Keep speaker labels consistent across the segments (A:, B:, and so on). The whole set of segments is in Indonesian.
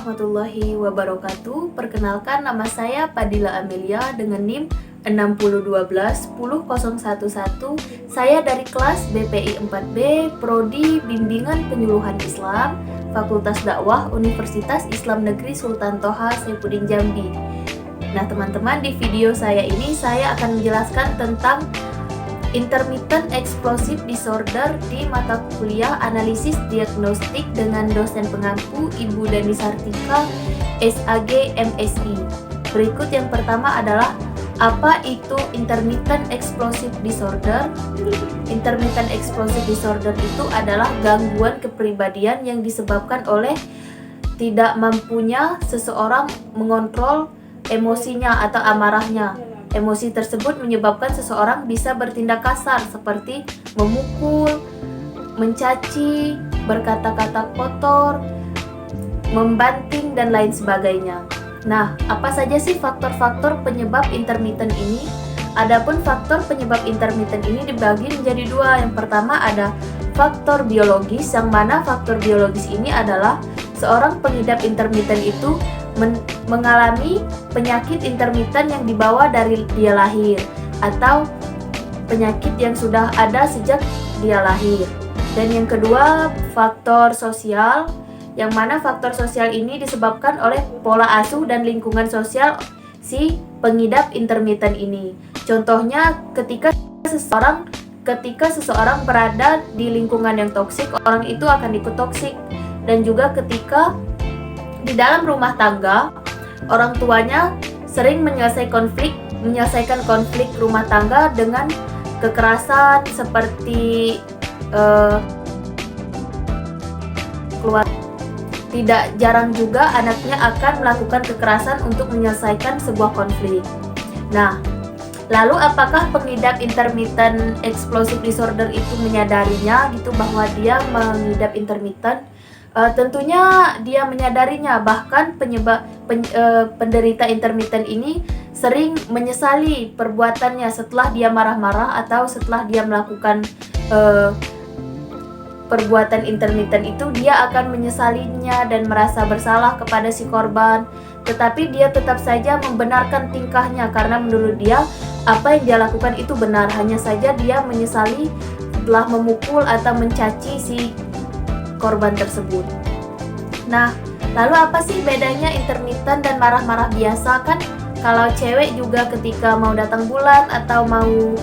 A: warahmatullahi wabarakatuh. Perkenalkan, nama saya Padilla Amelia dengan NIM 602110011. Saya dari kelas BPI 4B, Prodi Bimbingan Penyuluhan Islam, Fakultas Dakwah Universitas Islam Negeri Sultan Toha Saifuddin Jambi. Nah teman-teman, di video saya ini saya akan menjelaskan tentang Intermittent Explosive Disorder di mata kuliah Analisis Diagnostik dengan dosen pengampu Ibu Dani Sartika, SAG MSI. Berikut yang pertama adalah apa itu Intermittent Explosive Disorder? Intermittent Explosive Disorder itu adalah gangguan kepribadian yang disebabkan oleh tidak mampunya seseorang mengontrol emosinya atau amarahnya. Emosi tersebut menyebabkan seseorang bisa bertindak kasar seperti memukul, mencaci, berkata-kata kotor, membanting, dan lain sebagainya. Nah, apa saja sih faktor-faktor penyebab intermittent ini? Adapun faktor penyebab intermittent ini dibagi menjadi dua. Yang pertama ada faktor biologis, yang mana faktor biologis ini adalah seorang pengidap intermittent itu mengalami penyakit intermittent yang dibawa dari dia lahir atau penyakit yang sudah ada sejak dia lahir. Dan yang kedua, faktor sosial, yang mana faktor sosial ini disebabkan oleh pola asuh dan lingkungan sosial si pengidap intermittent ini. Contohnya ketika seseorang berada di lingkungan yang toksik, orang itu akan ikut toksik. Dan juga ketika di dalam rumah tangga, orang tuanya sering menyelesaikan konflik rumah tangga dengan kekerasan seperti keluar. Tidak jarang juga anaknya akan melakukan kekerasan untuk menyelesaikan sebuah konflik. Nah, lalu apakah pengidap intermittent explosive disorder itu menyadarinya gitu bahwa dia mengidap intermittent? Tentunya dia menyadarinya, bahkan penderita intermittent ini sering menyesali perbuatannya setelah dia marah-marah atau setelah dia melakukan perbuatan intermittent itu. Dia akan menyesalinya dan merasa bersalah kepada si korban, tetapi dia tetap saja membenarkan tingkahnya karena menurut dia apa yang dia lakukan itu benar. Hanya saja dia menyesali telah memukul atau mencaci si korban tersebut. Nah, lalu apa sih bedanya intermittent dan marah-marah biasa? Kan kalau cewek juga ketika mau datang bulan atau mau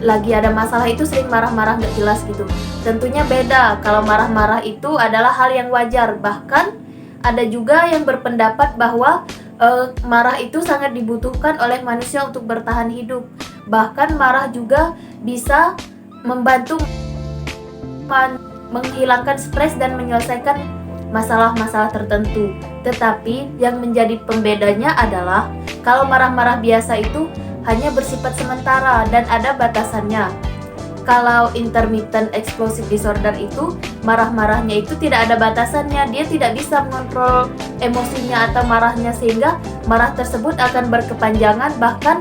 A: lagi ada masalah itu sering marah-marah gak jelas gitu. Tentunya beda. Kalau marah-marah itu adalah hal yang wajar. Bahkan ada juga yang berpendapat bahwa marah itu sangat dibutuhkan oleh manusia untuk bertahan hidup. Bahkan marah juga bisa membantu menghilangkan stres dan menyelesaikan masalah-masalah tertentu. Tetapi yang menjadi pembedanya adalah kalau marah-marah biasa itu hanya bersifat sementara dan ada batasannya. Kalau intermittent explosive disorder itu marah-marahnya itu tidak ada batasannya. Dia tidak bisa mengontrol emosinya atau marahnya, sehingga marah tersebut akan berkepanjangan, bahkan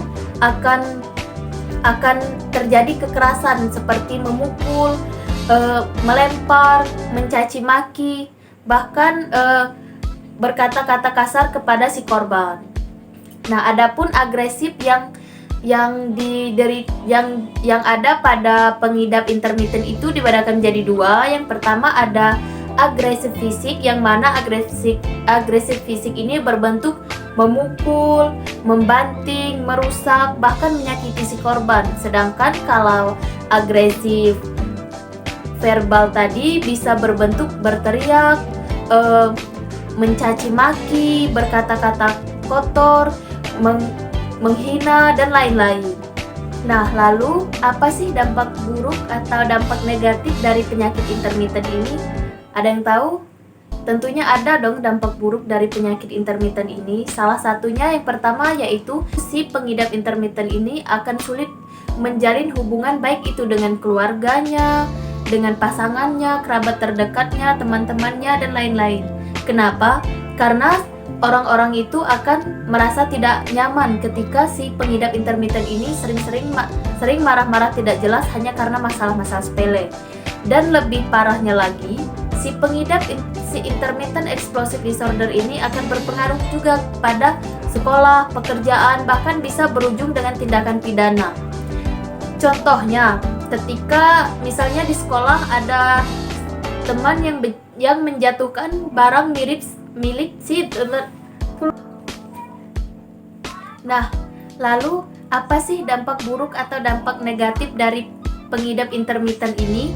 A: akan terjadi kekerasan seperti memukul, melempar, mencaci maki, bahkan berkata-kata kasar kepada si korban. Nah, adapun agresif yang ada pada pengidap intermittent itu dibedakan menjadi dua. Yang pertama ada agresif fisik, yang mana agresif fisik ini berbentuk memukul, membanting, merusak, bahkan menyakiti si korban. Sedangkan kalau agresif verbal tadi bisa berbentuk berteriak, mencaci maki, berkata-kata kotor, menghina, dan lain-lain. Nah, lalu apa sih dampak buruk atau dampak negatif dari penyakit intermittent ini? Ada yang tahu? Tentunya ada dong dampak buruk dari penyakit intermittent ini. Salah satunya yang pertama yaitu si pengidap intermittent ini akan sulit menjalin hubungan baik itu dengan keluarganya, dengan pasangannya, kerabat terdekatnya, teman-temannya, dan lain-lain. Kenapa? Karena orang-orang itu akan merasa tidak nyaman ketika si pengidap intermittent ini sering marah-marah tidak jelas hanya karena masalah-masalah sepele. Dan lebih parahnya lagi, si si intermittent explosive disorder ini akan berpengaruh juga pada sekolah, pekerjaan, bahkan bisa berujung dengan tindakan pidana. Contohnya, ketika misalnya di sekolah ada teman yang menjatuhkan barang milik si. Nah, lalu apa sih dampak buruk atau dampak negatif dari pengidap intermittent ini?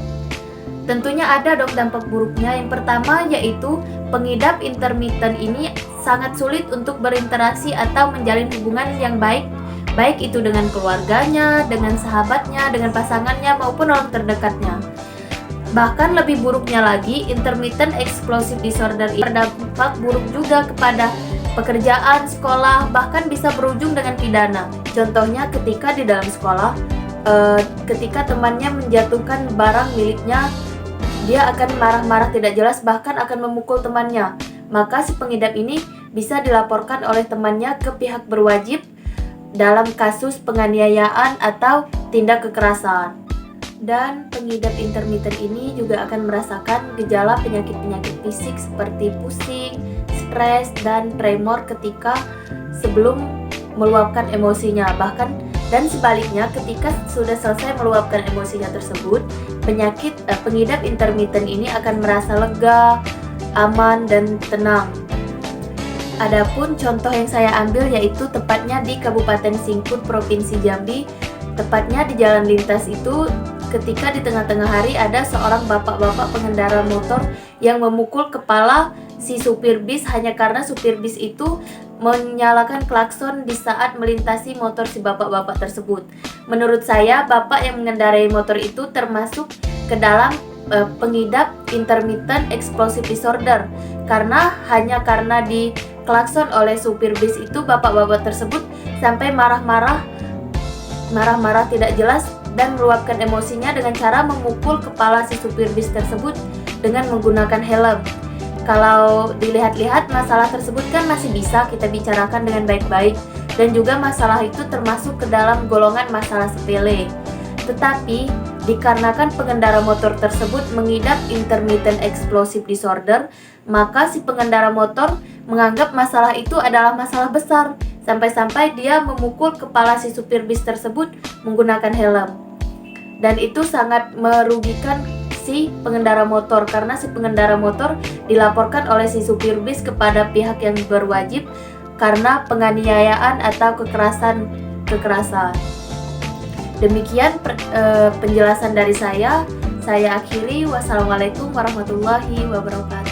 A: Tentunya ada dong dampak buruknya. Yang pertama yaitu pengidap intermittent ini sangat sulit untuk berinteraksi atau menjalin hubungan yang baik itu dengan keluarganya, dengan sahabatnya, dengan pasangannya maupun orang terdekatnya. Bahkan lebih buruknya lagi, intermittent explosive disorder ini berdampak buruk juga kepada pekerjaan, sekolah, bahkan bisa berujung dengan pidana. Contohnya ketika di dalam sekolah, ketika temannya menjatuhkan barang miliknya, dia akan marah-marah tidak jelas, bahkan akan memukul temannya. Maka si pengidap ini bisa dilaporkan oleh temannya ke pihak berwajib dalam kasus penganiayaan atau tindak kekerasan. Dan pengidap intermittent ini juga akan merasakan gejala penyakit-penyakit fisik seperti pusing, stres, dan tremor ketika sebelum meluapkan emosinya. Bahkan dan sebaliknya, ketika sudah selesai meluapkan emosinya tersebut, pengidap intermittent ini akan merasa lega, aman, dan tenang. Adapun contoh yang saya ambil yaitu tepatnya di Kabupaten Singkut, Provinsi Jambi. Tepatnya di jalan lintas itu, ketika di tengah-tengah hari ada seorang bapak-bapak pengendara motor yang memukul kepala si supir bis hanya karena supir bis itu menyalakan klakson di saat melintasi motor si bapak-bapak tersebut. Menurut saya, bapak yang mengendarai motor itu termasuk ke dalam pengidap intermittent explosive disorder, karena hanya karena di klakson oleh supir bis itu bapak-bapak tersebut sampai marah-marah tidak jelas dan meluapkan emosinya dengan cara memukul kepala si supir bis tersebut dengan menggunakan helm. Kalau dilihat-lihat, masalah tersebut kan masih bisa kita bicarakan dengan baik-baik, dan juga masalah itu termasuk ke dalam golongan masalah sepele. Tetapi dikarenakan pengendara motor tersebut mengidap intermittent explosive disorder, maka si pengendara motor menganggap masalah itu adalah masalah besar, sampai-sampai dia memukul kepala si supir bis tersebut menggunakan helm. Dan itu sangat merugikan si pengendara motor, karena si pengendara motor dilaporkan oleh si supir bis kepada pihak yang berwajib karena penganiayaan atau kekerasan. Demikian penjelasan dari saya akhiri. Wassalamualaikum warahmatullahi wabarakatuh.